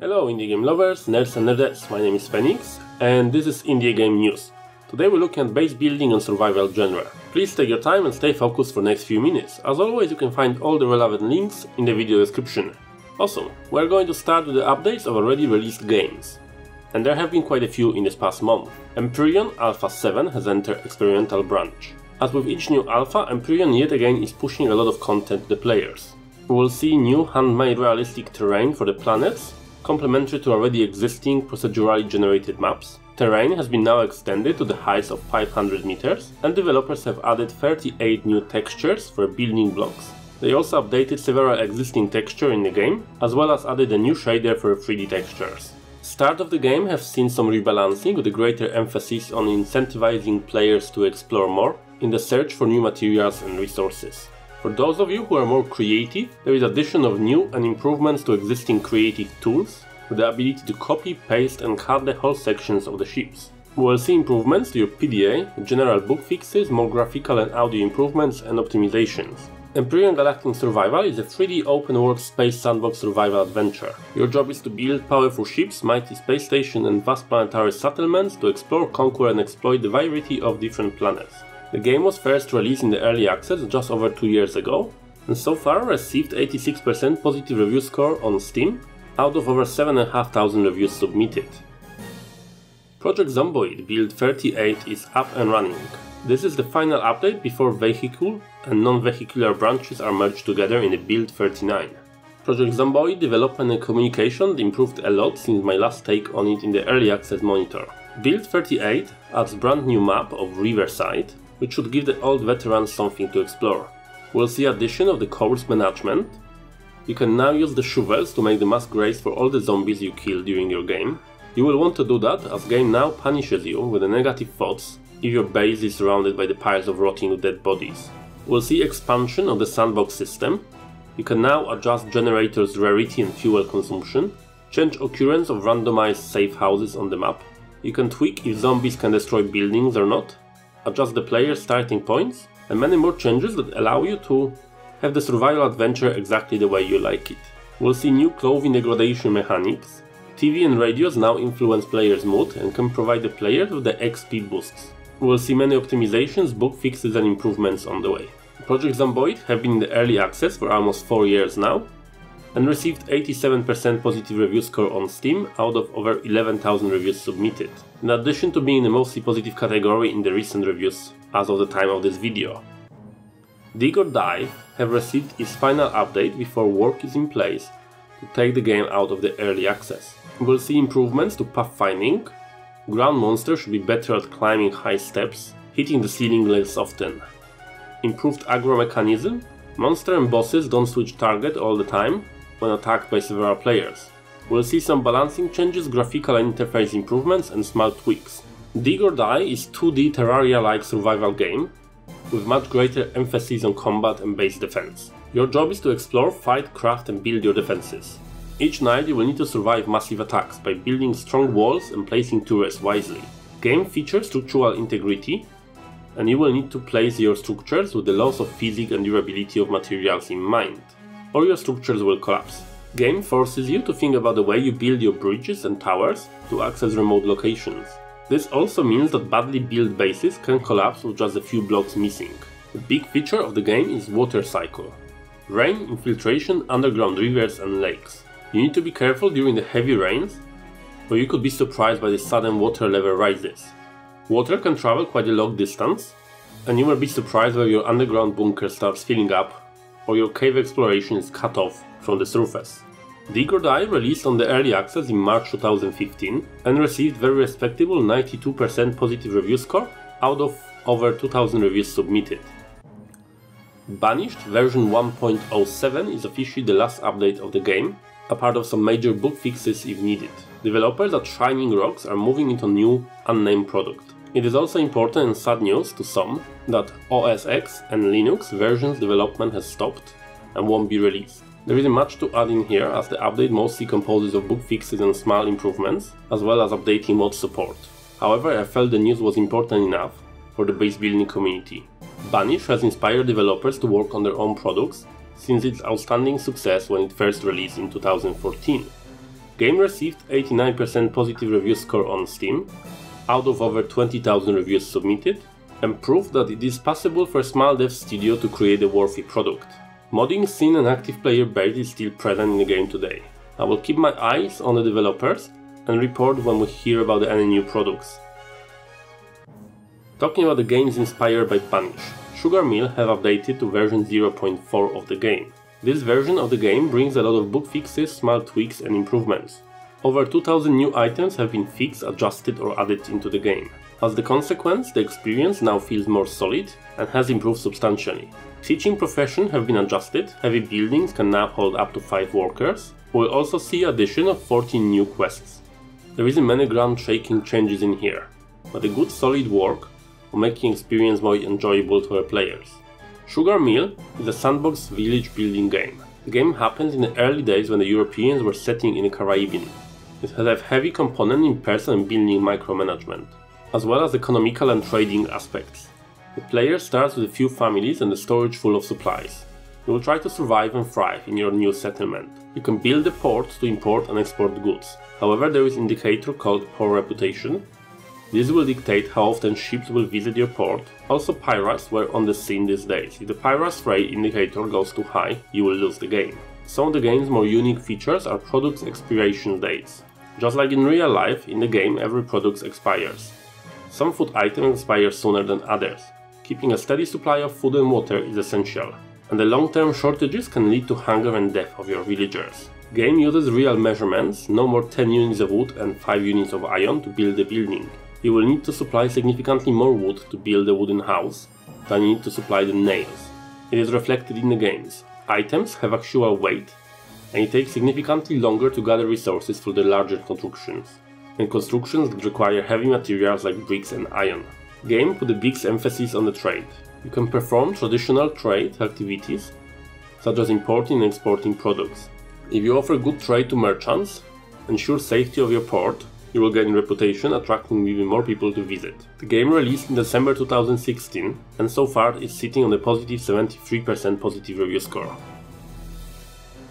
Hello indie game lovers, nerds and nerdettes, my name is Phoenix and this is Indie Game News. Today we're looking at base building and survival genre. Please take your time and stay focused for the next few minutes. As always, you can find all the relevant links in the video description. Also, we're going to start with the updates of already released games. And there have been quite a few in this past month. Empyrion Alpha 7 has entered experimental branch. As with each new alpha, Empyrion yet again is pushing a lot of content to the players. We will see new handmade realistic terrain for the planets, complementary to already existing procedurally generated maps. Terrain has been now extended to the heights of 500 meters, and developers have added 38 new textures for building blocks. They also updated several existing textures in the game, as well as added a new shader for 3D textures. Start of the game have seen some rebalancing with a greater emphasis on incentivizing players to explore more in the search for new materials and resources. For those of you who are more creative, there is addition of new and improvements to existing creative tools, with the ability to copy, paste and cut the whole sections of the ships. We will see improvements to your PDA, general book fixes, more graphical and audio improvements and optimizations. Empyrion Galactic Survival is a 3D open-world space sandbox survival adventure. Your job is to build powerful ships, mighty space stations and vast planetary settlements to explore, conquer and exploit the variety of different planets. The game was first released in the early access just over 2 years ago, and so far received 86% positive review score on Steam, out of over 7,500 reviews submitted. Project Zomboid Build 38 is up and running. This is the final update before vehicle and non-vehicular branches are merged together in the Build 39. Project Zomboid development and communication improved a lot since my last take on it in the early access monitor. Build 38 adds brand new map of Riverside, which should give the old veterans something to explore. We'll see addition of the corpse management. You can now use the shovels to make the mass graves for all the zombies you kill during your game. You will want to do that as game now punishes you with the negative thoughts if your base is surrounded by the piles of rotting dead bodies. We'll see expansion of the sandbox system. You can now adjust generators' rarity and fuel consumption, change occurrence of randomized safe houses on the map. You can tweak if zombies can destroy buildings or not, adjust the player's starting points, and many more changes that allow you to have the survival adventure exactly the way you like it. We'll see new clothing degradation mechanics. TV and radios now influence players' mood and can provide the players with the XP boosts. We'll see many optimizations, bug fixes and improvements on the way. Project Zomboid have been in the early access for almost 4 years now, and received 87% positive review score on Steam out of over 11,000 reviews submitted, in addition to being in the mostly positive category in the recent reviews as of the time of this video. Dig or Dive have received its final update before work is in place to take the game out of the early access. We'll see improvements to pathfinding. Ground monsters should be better at climbing high steps, hitting the ceiling less often. Improved aggro mechanism. Monster and bosses don't switch target all the time when attacked by several players. We'll see some balancing changes, graphical and interface improvements and small tweaks. Dig or Die is 2D Terraria-like survival game with much greater emphasis on combat and base defense. Your job is to explore, fight, craft and build your defenses. Each night you will need to survive massive attacks by building strong walls and placing turrets wisely. Game features structural integrity, and you will need to place your structures with the laws of physics and durability of materials in mind, or your structures will collapse. Game forces you to think about the way you build your bridges and towers to access remote locations. This also means that badly built bases can collapse with just a few blocks missing. The big feature of the game is water cycle. Rain, infiltration, underground rivers and lakes. You need to be careful during the heavy rains, or you could be surprised by the sudden water level rises. Water can travel quite a long distance, and you will be surprised when your underground bunker starts filling up or your cave exploration is cut off from the surface. Dig or Die released on the early access in March 2015 and received very respectable 92% positive review score out of over 2,000 reviews submitted. Banished version 1.07 is officially the last update of the game, a part of some major bug fixes if needed. Developers at Shining Rocks are moving into a new, unnamed product. It is also important and sad news to some that OS X and Linux versions development has stopped and won't be released. There isn't much to add in here as the update mostly composes of bug fixes and small improvements, as well as updating mod support. However, I felt the news was important enough for the base building community. Banished has inspired developers to work on their own products since its outstanding success when it first released in 2014. Game received 89% positive review score on Steam, out of over 20,000 reviews submitted, and proved that it is possible for a small dev studio to create a worthy product. Modding scene and active player base is still present in the game today. I will keep my eyes on the developers and report when we hear about any new products. Talking about the games inspired by Punish, Sugar Mill have updated to version 0.4 of the game. This version of the game brings a lot of bug fixes, small tweaks and improvements. Over 2000 new items have been fixed, adjusted or added into the game. As a consequence, the experience now feels more solid and has improved substantially. Teaching profession have been adjusted, heavy buildings can now hold up to 5 workers. We'll also see addition of 14 new quests. There isn't many ground-shaking changes in here, but a good solid work on making experience more enjoyable to our players. Sugar Mill is a sandbox village building game. The game happens in the early days when the Europeans were setting in the Caribbean. It has a heavy component in person and building micromanagement, as well as economical and trading aspects. The player starts with a few families and a storage full of supplies. You will try to survive and thrive in your new settlement. You can build a port to import and export goods. However, there is an indicator called port reputation. This will dictate how often ships will visit your port. Also, pirates were on the scene these days. If the pirates rate indicator goes too high, you will lose the game. Some of the game's more unique features are products expiration dates. Just like in real life, in the game every product expires. Some food items expire sooner than others. Keeping a steady supply of food and water is essential, and the long-term shortages can lead to hunger and death of your villagers. Game uses real measurements, no more 10 units of wood and 5 units of iron to build a building. You will need to supply significantly more wood to build a wooden house than you need to supply the nails. It is reflected in the games. Items have actual weight, and it takes significantly longer to gather resources for the larger constructions, and constructions that require heavy materials like bricks and iron. Game put a big emphasis on the trade. You can perform traditional trade activities, such as importing and exporting products. If you offer good trade to merchants, ensure safety of your port, you will gain reputation, attracting even more people to visit. The game released in December 2016, and so far is sitting on a positive 73% positive review score.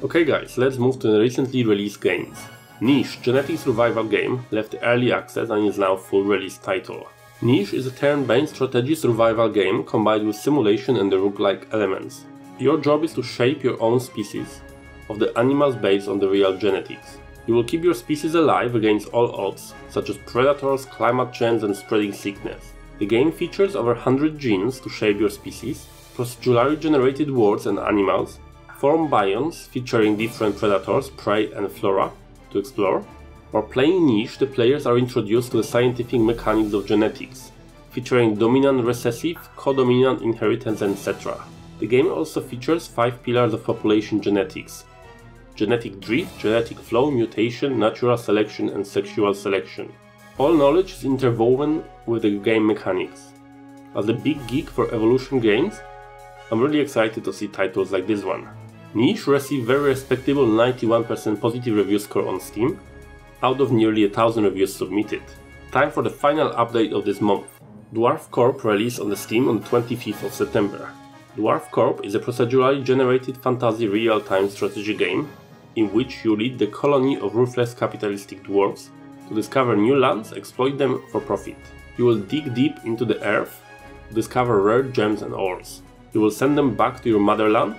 Okay guys, let's move to the recently released games. Niche, genetic survival game, left early access and is now full release title. Niche is a turn-based strategy survival game combined with simulation and the roguelike elements. Your job is to shape your own species of the animals based on the real genetics. You will keep your species alive against all odds, such as predators, climate change and spreading sickness. The game features over 100 genes to shape your species, procedurally generated worlds and animals, form biomes featuring different predators, prey and flora to explore. While playing Niche, the players are introduced to the scientific mechanics of genetics, featuring dominant recessive, codominant inheritance, etc. The game also features 5 pillars of population genetics: genetic drift, genetic flow, mutation, natural selection and sexual selection. All knowledge is interwoven with the game mechanics. As a big geek for evolution games, I'm really excited to see titles like this one. Niche received very respectable 91% positive review score on Steam, out of nearly 1000 reviews submitted. Time for the final update of this month. Dwarf Corp released on the Steam on the 25th of September. Dwarf Corp is a procedurally generated fantasy real-time strategy game in which you lead the colony of ruthless capitalistic dwarves to discover new lands, exploit them for profit. You will dig deep into the earth to discover rare gems and ores. You will send them back to your motherland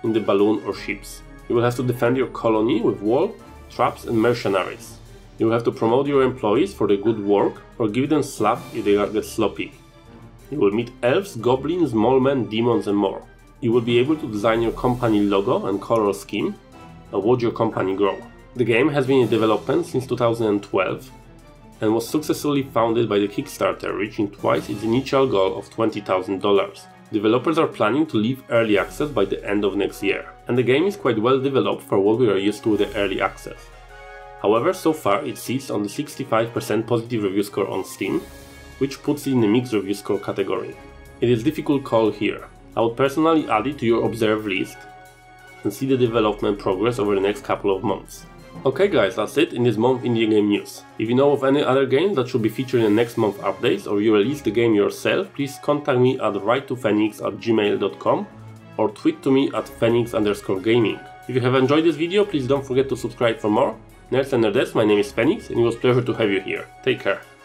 in the balloon or ships. You will have to defend your colony with wall, traps and mercenaries. You will have to promote your employees for their good work or give them slap if they get sloppy. You will meet elves, goblins, mole-men, demons and more. You will be able to design your company logo and color scheme and watch your company grow. The game has been in development since 2012 and was successfully founded by the Kickstarter, reaching twice its initial goal of $20,000. Developers are planning to leave early access by the end of next year, and the game is quite well developed for what we are used to with the early access. However, so far it sits on the 65% positive review score on Steam, which puts it in the mixed review score category. It is a difficult call here. I would personally add it to your observe list and see the development progress over the next couple of months. Okay guys, that's it in this month indie game news. If you know of any other games that should be featured in the next month updates or you release the game yourself, please contact me at writetophoenix@gmail.com or tweet to me at phoenix_gaming. If you have enjoyed this video, please don't forget to subscribe for more, Nerds and Nerdettes, my name is Phoenix and it was a pleasure to have you here. Take care.